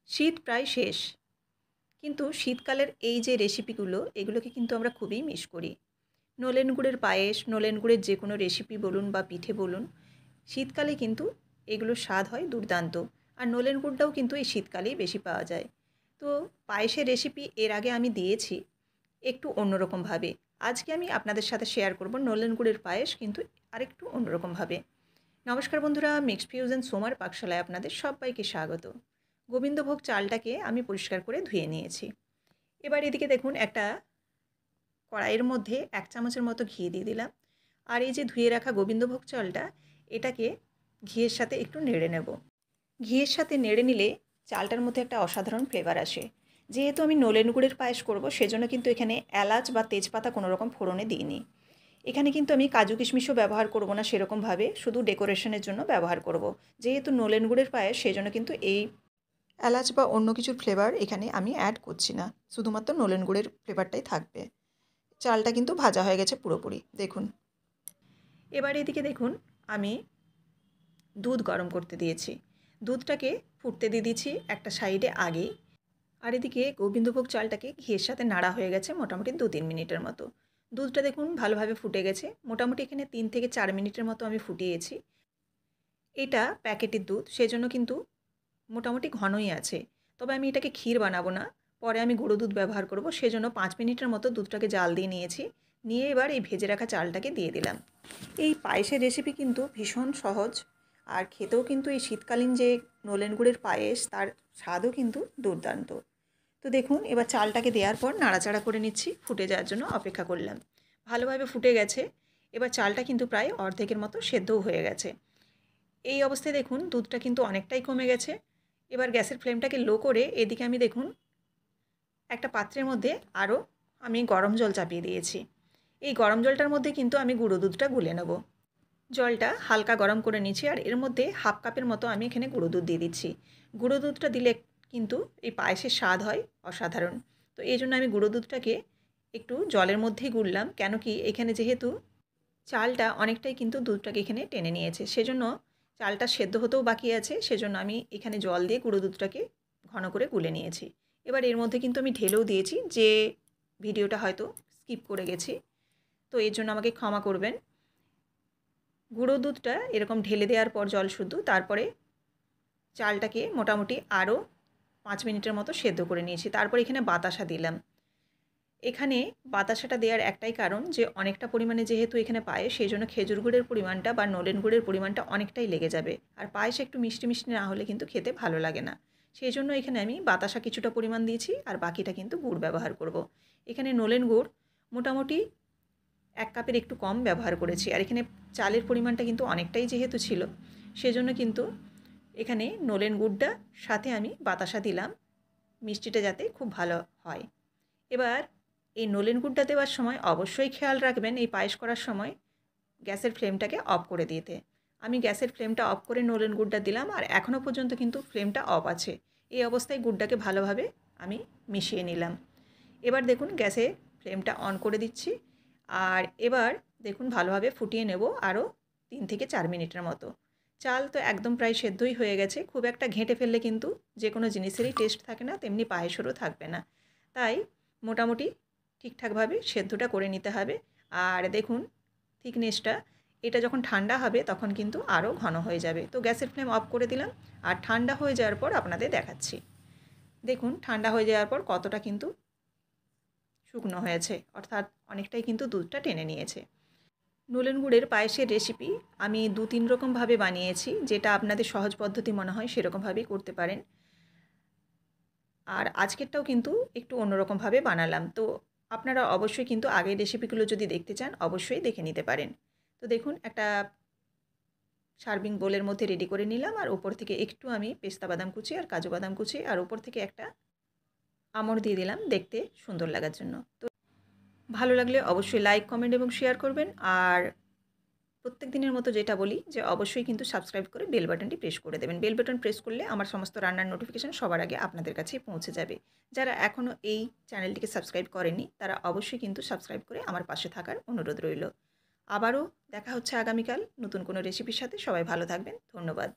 শীত প্রায় শেষ, কিন্তু শীতকালের এই যে রেসিপিগুলো এগুলোকে কিন্তু আমরা খুবই মিস করি। নলেন গুড়ের পায়েস, নলেন গুড়ের যে কোনো রেসিপি বলুন বা পিঠে বলুন, শীতকালে কিন্তু এগুলোর স্বাদ হয় দুর্দান্ত। আর নলেন গুড়টাও কিন্তু এই শীতকালেই বেশি পাওয়া যায়। তো পায়েসের রেসিপি এর আগে আমি দিয়েছি একটু অন্যরকমভাবে। আজকে আমি আপনাদের সাথে শেয়ার করব নলেন গুড়ের পায়েস, কিন্তু আরেকটু অন্যরকমভাবে। নমস্কার বন্ধুরা, মিক্সড ফিউশন সোমার পাকশালায় আপনাদের সবাইকে স্বাগত। গোবিন্দভোগ চালটাকে আমি পরিষ্কার করে ধুয়ে নিয়েছি। এবার এদিকে দেখুন, একটা কড়াইয়ের মধ্যে 1 চামচের মতো ঘি দিয়ে দিলাম। আর এই যে ধুয়ে রাখা গোবিন্দভোগ চালটা, এটাকে ঘিয়ের সাথে একটু নেড়ে নেব। ঘিয়ের সাথে নেড়ে নিলে চালটার মধ্যে একটা অসাধারণ ফ্লেভার আসে। যেহেতু আমি নলেন গুড়ের পায়েস করব, সেজন্য কিন্তু এখানে এলাচ বা তেজপাতা কোনো রকম ফোড়নে দিইনি। এখানে কিন্তু আমি কাজু কিশমিশও ব্যবহার করব না সেরকমভাবে, শুধু ডেকোরেশনের জন্য ব্যবহার করব। যেহেতু নলেন গুড়ের পায়েস, সেজন্য কিন্তু এই এলাচ বা অন্য কিছুর ফ্লেভার এখানে আমি অ্যাড করছি না। শুধুমাত্র নলেন গুড়ের ফ্লেভারটাই থাকবে। চালটা কিন্তু ভাজা হয়ে গেছে পুরোপুরি, দেখুন। এবার এদিকে দেখুন, আমি দুধ গরম করতে দিয়েছি। দুধটাকে ফুটতে দিয়ে দিয়েছি একটা সাইডে আগেই। আর এদিকে গোবিন্দভোগ চালটাকে ঘিয়ের সাথে নাড়া হয়ে গেছে মোটামুটি 2-3 মিনিটের মতো। দুধটা দেখুন ভালোভাবে ফুটে গেছে। মোটামুটি এখানে 3 থেকে 4 মিনিটের মতো আমি ফুটিয়েছি। এটা প্যাকেটের দুধ, সেজন্য কিন্তু মোটামুটি ঘনই আছে। তবে আমি এটাকে ক্ষীর বানাবো না, পরে আমি গুঁড়ো দুধ ব্যবহার করব। সেজন্য 5 মিনিটের মতো দুধটাকে জাল দিয়ে নিয়েছি। নিয়ে এবার এই ভেজে রাখা চালটাকে দিয়ে দিলাম। এই পায়েসের রেসিপি কিন্তু ভীষণ সহজ, আর খেতেও কিন্তু এই শীতকালীন যে নলেন গুড়ের পায়েস, তার স্বাদও কিন্তু দুর্দান্ত। তো দেখুন, এবার চালটাকে দেওয়ার পর নাড়াচাড়া করে নিচ্ছি, ফুটে যাওয়ার জন্য অপেক্ষা করলাম। ভালোভাবে ফুটে গেছে। এবার চালটা কিন্তু প্রায় অর্ধেকের মতো সেদ্ধও হয়ে গেছে। এই অবস্থায় দেখুন দুধটা কিন্তু অনেকটাই কমে গেছে। এবার গ্যাসের ফ্লেমটাকে লো করে এদিকে আমি দেখুন একটা পাত্রের মধ্যে আরও আমি গরম জল চাপিয়ে দিয়েছি। এই গরম জলটার মধ্যে কিন্তু আমি গুঁড়ো দুধটা গুলে নেব। জলটা হালকা গরম করে নিচ্ছি, আর এর মধ্যে হাফ কাপের মতো আমি এখানে গুঁড়ো দুধ দিয়ে দিচ্ছি। গুঁড়ো দুধটা দিলে কিন্তু এই পায়েসের স্বাদ হয় অসাধারণ। তো এই জন্য আমি গুঁড়ো দুধটাকে একটু জলের মধ্যেই গুললাম, কেন কি এখানে যেহেতু চালটা অনেকটাই কিন্তু দুধটাকে এখানে টেনে নিয়েছে, সেজন্য চালটা সেদ্ধ হতেও বাকি আছে। সেজন্য আমি এখানে জল দিয়ে গুঁড়ো দুধটাকে ঘন করে গুলে নিয়েছি। এবার এর মধ্যে কিন্তু আমি ঢেলেও দিয়েছি, যে ভিডিওটা হয়তো স্কিপ করে গেছি, তো এর জন্য আমাকে ক্ষমা করবেন। গুঁড়ো দুধটা এরকম ঢেলে দেওয়ার পর জল শুদ্ধ, তারপরে চালটাকে মোটামুটি আরও 5 মিনিটের মতো সেদ্ধ করে নিয়েছি। তারপর এখানে বাতাসা দিলাম। এখানে বাতাসাটা দেওয়ার একটাই কারণ, যে অনেকটা পরিমাণে যেহেতু এখানে পায়েস, সেই জন্য খেজুর গুড়ের পরিমাণটা বা নলেন গুড়ের পরিমাণটা অনেকটাই লেগে যাবে। আর পায়েস একটু মিষ্টি মিষ্টি না হলে কিন্তু খেতে ভালো লাগে না। সেই জন্য এখানে আমি বাতাসা কিছুটা পরিমাণ দিয়েছি, আর বাকিটা কিন্তু গুড় ব্যবহার করব। এখানে নলেন গুড় মোটামুটি 1 কাপের একটু কম ব্যবহার করেছি। আর এখানে চালের পরিমাণটা কিন্তু অনেকটাই যেহেতু ছিল, সেজন্য কিন্তু এখানে নলেন গুড়টা সাথে আমি বাতাসা দিলাম, মিষ্টিটা যাতে খুব ভালো হয়। এবার এই নলেন গুড়টা দেওয়ার সময় অবশ্যই খেয়াল রাখবেন, এই পায়েস করার সময় গ্যাসের ফ্লেমটাকে অফ করে দিতে। আমি গ্যাসের ফ্লেমটা অফ করে নলেন গুড়টা দিলাম, আর এখনও পর্যন্ত কিন্তু ফ্লেমটা অফ আছে। এই অবস্থায় গুড়টাকে ভালোভাবে আমি মিশিয়ে নিলাম। এবার দেখুন গ্যাসে ফ্লেমটা অন করে দিচ্ছি, আর এবার দেখুন ভালোভাবে ফুটিয়ে নেব আরও 3 থেকে 4 মিনিটের মতো। চাল তো একদম প্রায় সেদ্ধই হয়ে গেছে। খুব একটা ঘেঁটে ফেললে কিন্তু যে কোনো জিনিসেরই টেস্ট থাকে না, তেমনি পায়েসেরও থাকবে না। তাই মোটামুটি ঠিকঠাকভাবে সেদ্ধটা করে নিতে হবে। আর দেখুন থিকনেসটা, এটা যখন ঠান্ডা হবে তখন কিন্তু আরও ঘন হয়ে যাবে। তো গ্যাসের ফ্লেম অফ করে দিলাম, আর ঠান্ডা হয়ে যাওয়ার পর আপনাদের দেখাচ্ছি। দেখুন ঠান্ডা হয়ে যাওয়ার পর কতটা কিন্তু শুকনো হয়েছে, অর্থাৎ অনেকটাই কিন্তু দুধটা টেনে নিয়েছে। নলেন গুড়ের পায়েসের রেসিপি আমি 2-3 রকমভাবে বানিয়েছি, যেটা আপনাদের সহজ পদ্ধতি মনে হয় সেরকমভাবেই করতে পারেন। আর আজকেরটাও কিন্তু একটু অন্যরকমভাবে বানালাম। তো আপনারা অবশ্যই কিন্তু আগের রেসিপিগুলো যদি দেখতে চান, অবশ্যই দেখে নিতে পারেন। তো দেখুন একটা সার্ভিং বোলের মধ্যে রেডি করে নিলাম, আর ওপর থেকে একটু আমি পেস্তা বাদাম কুচি আর কাজু বাদাম কুচি, আর ওপর থেকে একটা আমড় দিয়ে দিলাম দেখতে সুন্দর লাগার জন্য। তো ভালো লাগলে অবশ্যই লাইক, কমেন্ট এবং শেয়ার করবেন। আর প্রত্যেক দিনের মতো যেটা বলি, যে অবশ্যই কিন্তু সাবস্ক্রাইব করে বেল বাটনটি প্রেস করে দেবেন। বেল বাটন প্রেস করলে আমার সমস্ত রান্নার নোটিফিকেশন সবার আগে আপনাদের কাছেই পৌঁছে যাবে। যারা এখনও এই চ্যানেলটিকে সাবস্ক্রাইব করেনি, তারা অবশ্যই কিন্তু সাবস্ক্রাইব করে আমার পাশে থাকার অনুরোধ রইল। আবারও দেখা হচ্ছে আগামীকাল নতুন কোনো রেসিপির সাথে। সবাই ভালো থাকবেন। ধন্যবাদ।